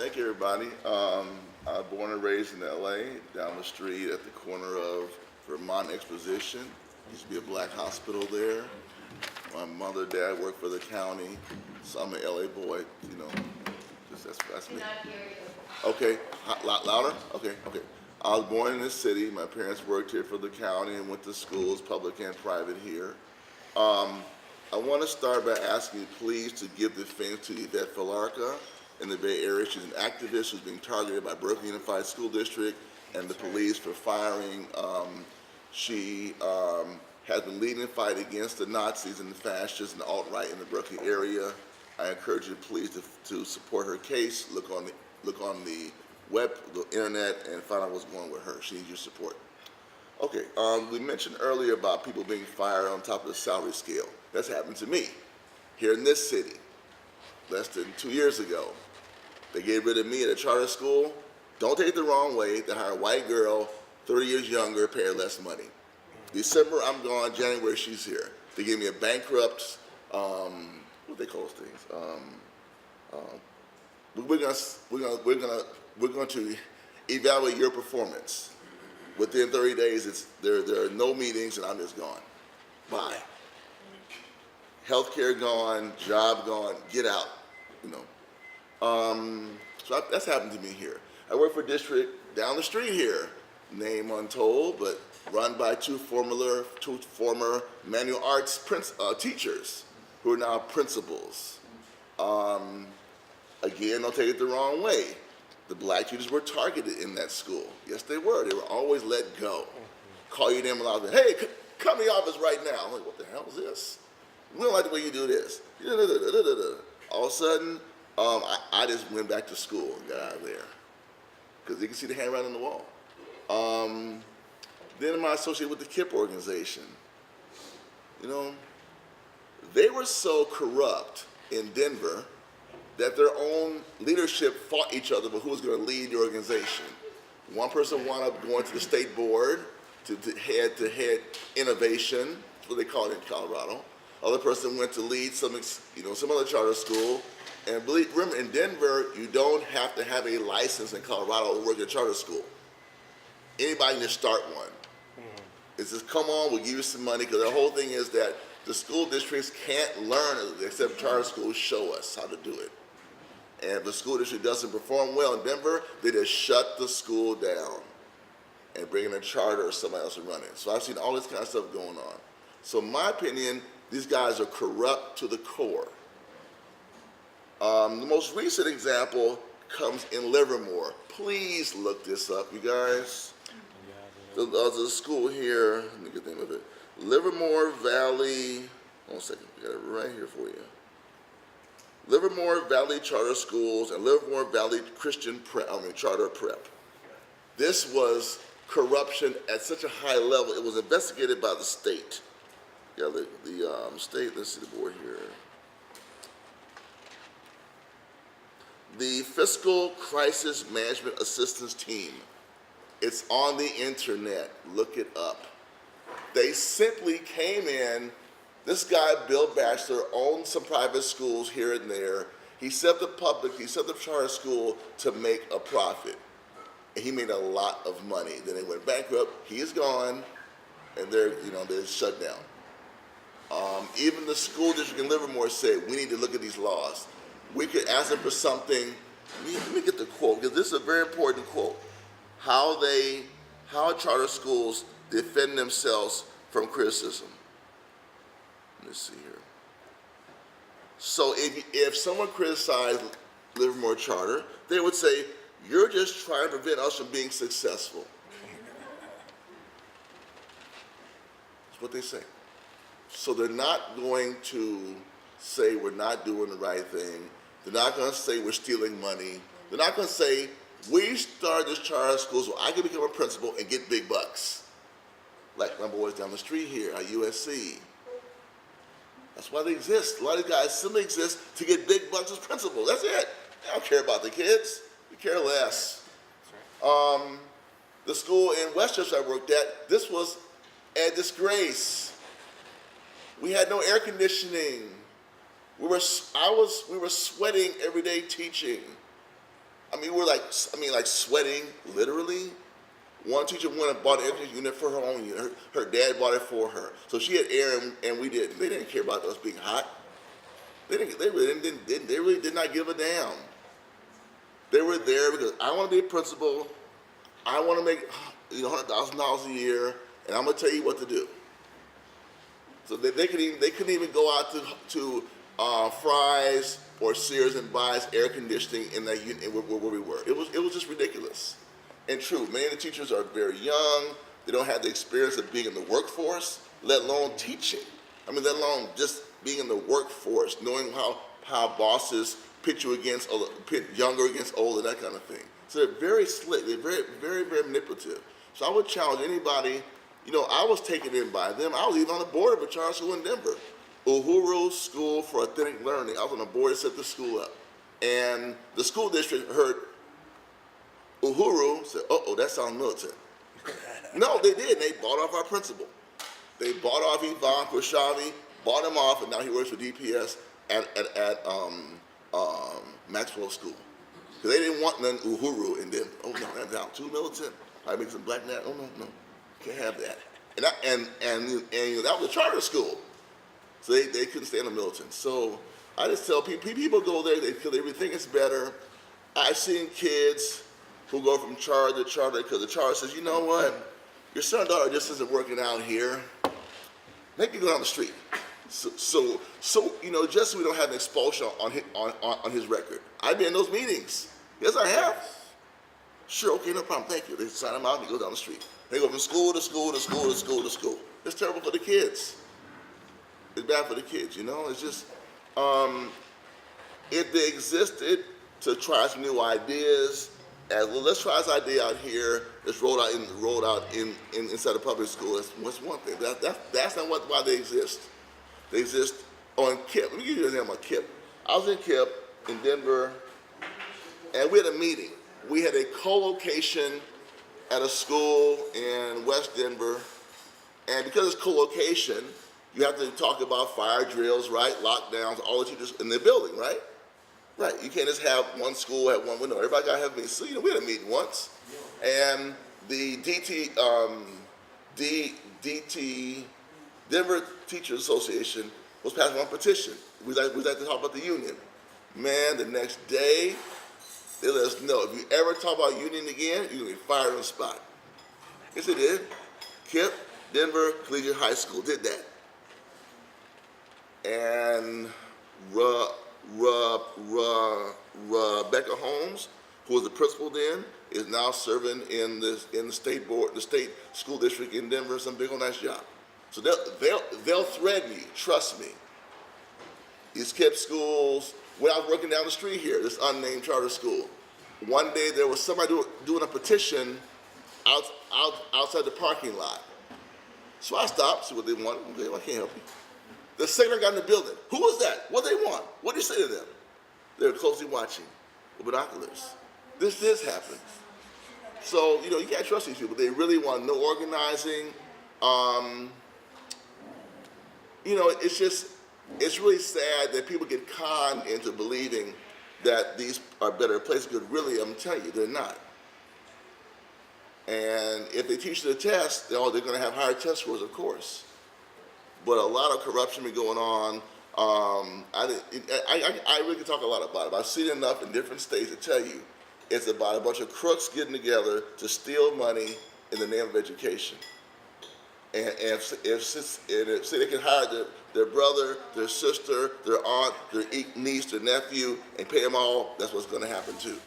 Thank you, everybody. I was born and raised in LA, down the street at the corner of Vermont Exposition. Used to be a black hospital there. My mother, dad worked for the county, so I'm an LA boy, you know. That's me. Okay, lot louder? Okay. I was born in this city. My parents worked here for the county and went to schools, public and private here. I want to start by asking you please to give the thanks to Yvette Filarca in the Bay Area. She's an activist who's being targeted by Berkeley Unified School District and the police for firing. She has been leading the fight against the Nazis and the fascists and the alt-right in the Berkeley area. I encourage you please to support her case. Look on the web, the internet, and find out what's going on with her. She needs your support. Okay, we mentioned earlier about people being fired on top of the salary scale. That's happened to me here in this city less than 2 years ago. They gave rid of me at a charter school. Don't take it the wrong way. They hired a white girl, 30 years younger, pay her less money. December, I'm gone. January, she's here. They gave me a bankrupt, what do they call those things? We're going to evaluate your performance. Within 30 days, there are no meetings, and I'm just gone. Bye. Healthcare gone, job gone, get out. You know. So that's happened to me here. I work for a district down the street here, name untold, but run by two former manual arts teachers who are now principals. Again, don't take it the wrong way. The black teachers were targeted in that school. Yes, they were. They were always let go. Call your name aloud. Hey, come to the office right now. I'm like, what the hell is this? We don't like the way you do this. All of a sudden, I just went back to school and got out of there. Because you can see the handwriting on the wall. Then I'm associated with the KIPP organization. You know, they were so corrupt in Denver that their own leadership fought each other about who was going to lead the organization. One person wound up going to the state board to head innovation, that's what they call it in Colorado. Other person went to lead some other charter school. And remember, in Denver, you don't have to have a license in Colorado to work at a charter school. Anybody can just start one. It's just, come on, we'll give you some money, because the whole thing is that the school districts can't learn except charter schools show us how to do it. And if the school district doesn't perform well in Denver, they just shut the school down and bring in a charter or somebody else to run it. So I've seen all this kind of stuff going on. So in my opinion, these guys are corrupt to the core. The most recent example comes in Livermore. Please look this up, you guys. There's a school here, let me get the name of it. Livermore Valley, hold on a second, I got it right here for you. Livermore Valley Charter Schools and Livermore Valley Charter Prep. This was corruption at such a high level, it was investigated by the state. Yeah, the state, let's see the board here. The Fiscal Crisis Management Assistance Team. It's on the internet, look it up. They simply came in. This guy, Bill Batchelor, owned some private schools here and there. He set the charter school to make a profit. And he made a lot of money. Then they went bankrupt, he is gone, and they're shut down. Even the school district in Livermore said, we need to look at these laws. We could ask them for something. Let me get the quote, because this is a very important quote. How charter schools defend themselves from criticism. Let's see here. So if someone criticized Livermore Charter, they would say, you're just trying to prevent us from being successful. That's what they say. So they're not going to say we're not doing the right thing. They're not going to say we're stealing money. They're not going to say, we started this charter school so I can become a principal and get big bucks. Like my boys down the street here at USC. That's why they exist. A lot of these guys simply exist to get big bucks as principals. That's it. They don't care about the kids. They care less. The school in Westchester I worked at, this was a disgrace. We had no air conditioning. We were sweating every day teaching. like sweating, literally. One teacher went and bought an air conditioning unit for her own unit. Her dad bought it for her. So she had air, and we didn't. They didn't care about us being hot. They really did not give a damn. They were there because I want to be a principal. I want to make $100,000 a year, and I'm gonna tell you what to do. So they couldn't even go out to Fry's or Sears and buy air conditioning in that unit where we were. It was just ridiculous. And true, many of the teachers are very young. They don't have the experience of being in the workforce, let alone teaching. Let alone just being in the workforce, knowing how bosses pit younger against older, that kind of thing. So they're very slick. They're very, very, very manipulative. So I would challenge anybody. I was taken in by them. I was even on the board of a charter school in Denver, Uhuru School for Authentic Learning. I was on the board that set the school up. And the school district heard Uhuru, said, uh-oh, that sounds militant. No, they did. They bought off our principal. They bought off Yvonne Khrushchev, bought him off, and now he works for DPS at Maxwell School. Because they didn't want none Uhuru in Denver. Oh, no, that's down too militant. I make some black man. Oh, no. Can't have that. And that was a charter school. So they couldn't stand the militants. So I just tell people go there because they think it's better. I've seen kids who go from charter to charter because the charter says, you know what, your son or daughter just isn't working out here. Make you go down the street. So just so we don't have an expulsion on his record. I've been in those meetings. Yes, I have. Sure, okay, no problem, thank you. They sign him out and he goes down the street. They go from school to school to school to school to school. It's terrible for the kids. It's bad for the kids, It's just, if they existed to try some new ideas, let's try this idea out here. Let's roll out inside a public school. That's one thing. That's not why they exist. They exist on KIPP. Let me give you an example of KIPP. I was in KIPP in Denver, and we had a meeting. We had a co-location at a school in West Denver, and because it's co-location, you have to talk about fire drills, right? Lockdowns, all the teachers in the building, right? Right. You can't just have one school at one window. Everybody got to have a meeting. So, we had a meeting once, and the Denver Teachers Association was passing one petition. We'd like to talk about the union. Man, the next day, they let us know, if you ever talk about union again, you're going to be fired on the spot. Yes, they did. KIPP, Denver Collegiate High School did that. And Rebecca Holmes, who was the principal then, is now serving in the state board, the state school district in Denver. Some big old nice job. So they'll threaten you. Trust me. These KIPP schools. When I was working down the street here, this unnamed charter school, one day there was somebody doing a petition outside the parking lot. So I stopped, see what they wanted. Okay, I can't help you. The second I got in the building, who was that? What did they want? What did you say to them? They were closely watching with binoculars. This happens. So, you can't trust these people. They really want no organizing. It's really sad that people get conned into believing that these are better places, because really, I'm telling you, they're not. And if they teach the test, they're going to have higher test scores, of course. But a lot of corruption been going on. I really can talk a lot about it. I've seen enough in different states to tell you it's about a bunch of crooks getting together to steal money in the name of education. And if they can hire their brother, their sister, their aunt, their niece, their nephew, and pay them all, that's what's going to happen too.